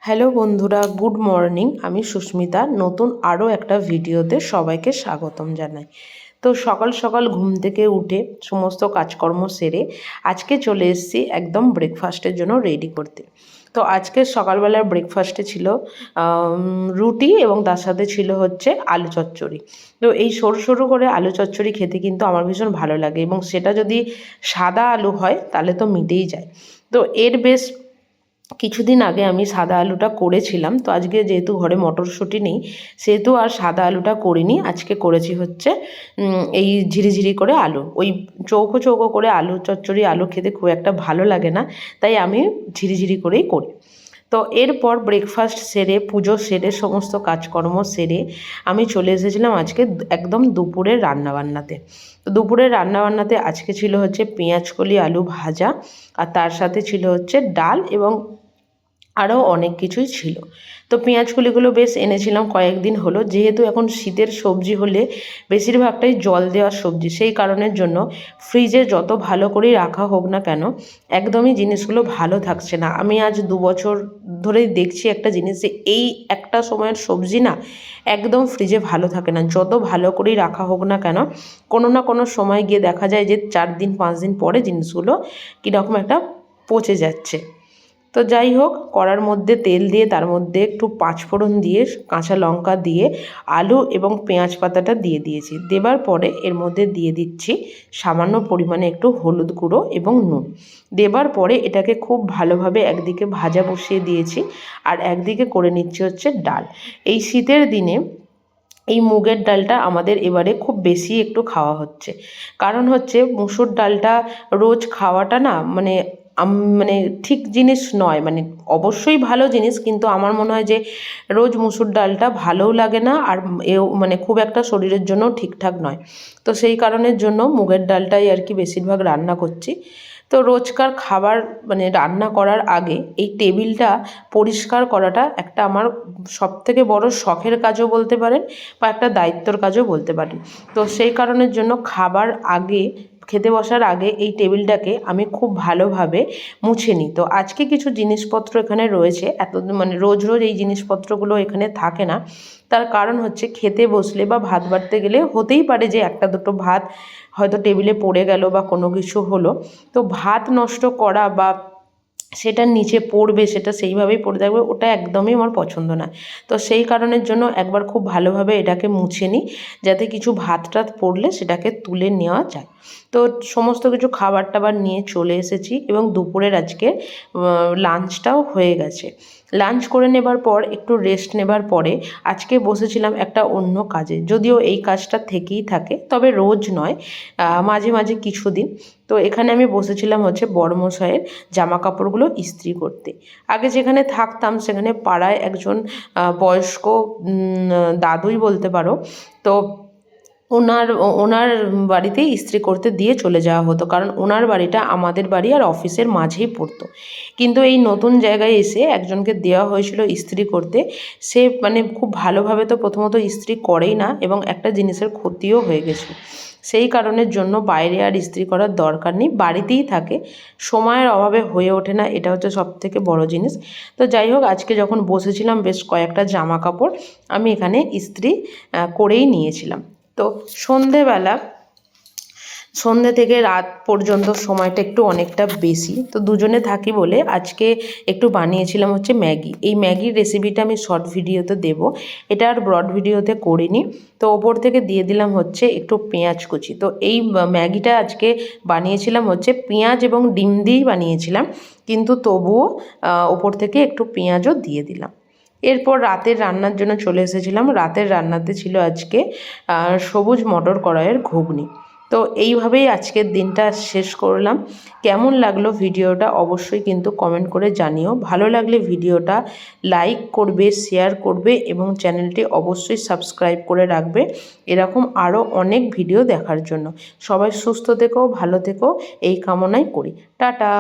Hello বন্ধুরা, good morning. আমি সুস্মিতা। নতুন আরও একটা ভিডিওতে সবাইকে স্বাগতম জানাই। তো সকাল সকাল ঘুম থেকে উঠে সমস্ত কাজকর্ম সেরে আজকে চলে এসেছি একদম ব্রেকফাস্টের জন্য রেডি করতে। তো আজকে সকালবেলার ব্রেকফাস্টে ছিল রুটি এবং তার সাথে ছিল হচ্ছে আলু চচ্চড়ি। তো এই সরু সরু করে আলু চচ্চড়ি খেতে কিন্তু আমার ভীষণ ভালো লাগে, এবং সেটা যদি সাদা আলু হয় তাহলে তো মিটেই যায়। তো এর বেশ কিছুদিন আগে আমি সাদা আলুটা করেছিলাম। তো আজকে যেহেতু ঘরে মটরশুঁটি নেই, সেহেতু আর সাদা আলুটা করিনি। আজকে করেছি হচ্ছে এই ঝিরিঝিরি করে আলু, ওই চৌকো চৌকো করে আলু চচ্চড়ি আলু খেতে খুব একটা ভালো লাগে না, তাই আমি ঝিরিঝিরি করেই করি। তো এরপর ব্রেকফাস্ট সেরে পুজো সেরে সমস্ত কাজকর্ম সেরে আমি চলে এসেছিলাম আজকে একদম দুপুরের রান্নাবান্নাতে। তো দুপুরের রান্নাবান্নাতে আজকে ছিল হচ্ছে পেঁয়াজকলি আলু ভাজা, আর তার সাথে ছিল হচ্ছে ডাল এবং আরও অনেক কিছুই ছিল। তো পেঁয়াজকলিগুলো বেশ এনেছিলাম কয়েকদিন হলো, যেহেতু এখন শীতের সবজি হলে বেশিরভাগটাই জল দেওয়ার সবজি, সেই কারণের জন্য ফ্রিজে যত ভালো করেই রাখা হোক না কেন একদমই জিনিসগুলো ভালো থাকছে না। আমি আজ 2 বছর ধরেই দেখছি একটা জিনিস, যে এই একটা সময়ের সবজি না একদম ফ্রিজে ভালো থাকে না। যত ভালো করেই রাখা হোক না কেন কোনো না কোনো সময় গিয়ে দেখা যায় যে 4 দিন 5 দিন পরে জিনিসগুলো কীরকম একটা পচে যাচ্ছে। তো যাই হোক, কড়ার মধ্যে তেল দিয়ে তার মধ্যে একটু পাঁচফোড়ন দিয়ে কাঁচা লঙ্কা দিয়ে আলু এবং পেঁয়াজ পাতাটা দিয়ে দিয়েছি। দেবার পরে এর মধ্যে দিয়ে দিচ্ছি সামান্য পরিমাণে একটু হলুদ গুঁড়ো এবং নুন। দেবার পরে এটাকে খুব ভালোভাবে একদিকে ভাজা বসিয়ে দিয়েছি, আর একদিকে করে নিচ্ছি হচ্ছে ডাল। এই শীতের দিনে এই মুগের ডালটা আমাদের এবারে খুব বেশি একটু খাওয়া হচ্ছে। কারণ হচ্ছে মুসুর ডালটা রোজ খাওয়াটা না মানে ঠিক জিনিস নয়। মানে অবশ্যই ভালো জিনিস, কিন্তু আমার মনে হয় যে রোজ মুসুর ডালটা ভালোও লাগে না, আর এও মানে খুব একটা শরীরের জন্য ঠিকঠাক নয়। তো সেই কারণের জন্য মুগের ডালটাই আর কি বেশিরভাগ রান্না করছি। তো রোজকার খাবার মানে রান্না করার আগে এই টেবিলটা পরিষ্কার করাটা একটা আমার সবথেকে বড় শখের কাজও বলতে পারেন, বা একটা দায়িত্বর কাজও বলতে পারেন। তো সেই কারণের জন্য খাবার আগে, খেতে বসার আগে এই টেবিলটাকে আমি খুব ভালোভাবে মুছে নিই। তো আজকে কিছু জিনিসপত্র এখানে রয়েছে, এত মানে রোজ রোজ এই জিনিসপত্রগুলো এখানে থাকে না। তার কারণ হচ্ছে খেতে বসলে বা ভাত বাড়তে গেলে হতেই পারে যে একটা দুটো ভাত হয়তো টেবিলে পড়ে গেল বা কোনো কিছু হলো। তো ভাত নষ্ট করা বা সেটার নিচে পড়বে, সেটা সেইভাবেই পড়ে থাকবে, ওটা একদমই আমার পছন্দ না। তো সেই কারণের জন্য একবার খুব ভালোভাবে এটাকে মুছে নিই, যাতে কিছু ভাত টাত পড়লে সেটাকে তুলে নেওয়া যায়। তো সমস্ত কিছু খাবার টাবার নিয়ে চলে এসেছি, এবং দুপুরের আজকে লাঞ্চটাও হয়ে গেছে। লাঞ্চ করে নেবার পর একটু রেস্ট নেবার পরে আজকে বসেছিলাম একটা অন্য কাজে, যদিও এই কাজটা থেকেই থাকে, তবে রোজ নয়, মাঝে মাঝে কিছুদিন। তো এখানে আমি বসেছিলাম হচ্ছে বড়মশাইয়ের জামা কাপড়গুলো ইস্ত্রি করতে। আগে যেখানে থাকতাম সেখানে পাড়ায় একজন বয়স্ক দাদুই বলতে পারো। তো ওনার বাড়িতেই ইস্ত্রি করতে দিয়ে চলে যাওয়া হতো, কারণ ওনার বাড়িটা আমাদের বাড়ি আর অফিসের মাঝেই পড়তো। কিন্তু এই নতুন জায়গায় এসে একজনকে দেওয়া হয়েছিল ইস্ত্রি করতে। সে মানে খুব ভালোভাবে তো প্রথমত ইস্ত্রি করেই না, এবং একটা জিনিসের ক্ষতিও হয়ে গেছে। সেই কারণের জন্য বাইরে আর ইস্ত্রি করার দরকার নেই, বাড়িতেই থাকে। সময়ের অভাবে হয়ে ওঠে না, এটা হচ্ছে সবথেকে বড় জিনিস। তো যাই হোক, আজকে যখন বসেছিলাম বেশ কয়েকটা জামা কাপড় আমি এখানে ইস্ত্রি করেই নিয়েছিলাম। তো সন্ধ্যে থেকে রাত পর্যন্ত সময়টা একটু অনেকটা বেশি, তো দুজনে থাকি বলে আজকে একটু বানিয়েছিলাম হচ্ছে ম্যাগি। এই ম্যাগির রেসিপিটা আমি শর্ট ভিডিওতে দেবো, এটা আর ব্রড ভিডিওতে করিনি। তো ওপর থেকে দিয়ে দিলাম হচ্ছে একটু পেঁয়াজ কুচি। তো এই ম্যাগিটা আজকে বানিয়েছিলাম হচ্ছে পেঁয়াজ এবং ডিম দিয়েই বানিয়েছিলাম, কিন্তু তবুও ওপর থেকে একটু পেঁয়াজও দিয়ে দিলাম। এরপর রাতের রান্নার জন্য চলে এসেছিলাম। রাতের রান্নাতে ছিল আজকে সবুজ মটর কড়াইয়ের ঘুগনি। তো এইভাবেই আজকের দিনটা শেষ করলাম। কেমন লাগলো ভিডিওটা অবশ্যই কিন্তু কমেন্ট করে জানিও। ভালো লাগলে ভিডিওটা লাইক করবে, শেয়ার করবে, এবং চ্যানেলটি অবশ্যই সাবস্ক্রাইব করে রাখবে এরকম আরও অনেক ভিডিও দেখার জন্য। সবাই সুস্থ থেকো, ভালো থেকো, এই কামনাই করি। টাটা।